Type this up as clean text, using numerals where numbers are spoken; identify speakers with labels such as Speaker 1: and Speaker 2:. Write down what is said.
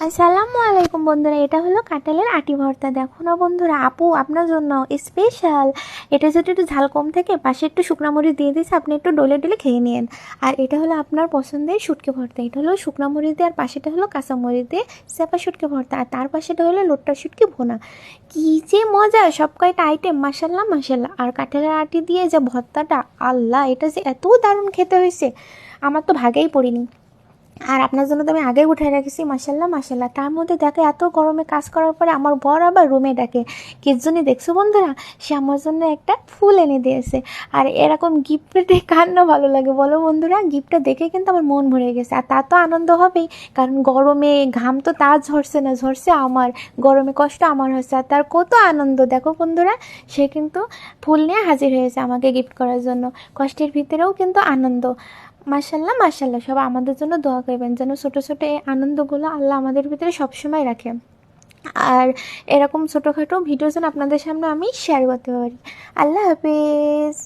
Speaker 1: আসসালামু আলাইকুম বন্ধুরা, এটা হলো কাঁঠালের আটি ভর্তা। দেখো না বন্ধুরা, আপু আপনার জন্য স্পেশাল। এটা যদি একটু ঝাল কম থেকে পাশে একটু শুকনো মরিচ দিয়ে দিয়েছে, আপনি একটু ডলে ডলে খেয়ে নিন। আর এটা হলো আপনার পছন্দের শুটকি ভর্তা। এটা হলো শুকনো মরিচ দিয়ে, আর পাশেটা হলো কাঁচা মরিচ দিয়ে চেপা শুটকি ভর্তা, আর তার পাশেটা হলো লোট্টা শুটকি ভোনা। কী যে মজা! সব কয়টা আইটেম মাশাল্লাহ মাশাল্লাহ। আর কাঁঠালের আটি দিয়ে যে ভর্তাটা, আল্লাহ, এটা যে এত দারুণ খেতে হয়েছে, আমার তো ভাগেই পড়িনি। আর আপনার জন্য তো আমি আগে উঠাই রেখেছি, মাশাল্লাহ মাশাল্লাহ। তার মধ্যে দেখে এত গরমে কাজ করার পরে আমার বর আবার রুমে ডাকে, কি জন্য দেখছো বন্ধুরা, সে আমার জন্য একটা ফুল এনে দিয়েছে। আর এরকম গিফট পেতে কার না ভালো লাগে বলো বন্ধুরা? গিফটটা দেখে কিন্তু আমার মন ভরে গেছে। আর তা তো আনন্দ হবেই, কারণ গরমে ঘাম তো তার ঝরছে না, ঝরছে আমার। গরমে কষ্ট আমার হচ্ছে, আর তার কত আনন্দ দেখো বন্ধুরা। সে কিন্তু ফুল নিয়ে হাজির হয়েছে আমাকে গিফট করার জন্য। কষ্টের ভিতরেও কিন্তু আনন্দ। মাশাল্লাহ মাশাল্লাহ, সবাই আমাদের জন্য দোয়া করবেন যেন ছোটো ছোটো এই আনন্দগুলো আল্লাহ আমাদের ভিতরে সবসময় রাখে। আর এরকম ছোটোখাটো ভিডিও যেন আপনাদের সামনে আমি শেয়ার করতে পারি। আল্লাহ হাফিজ।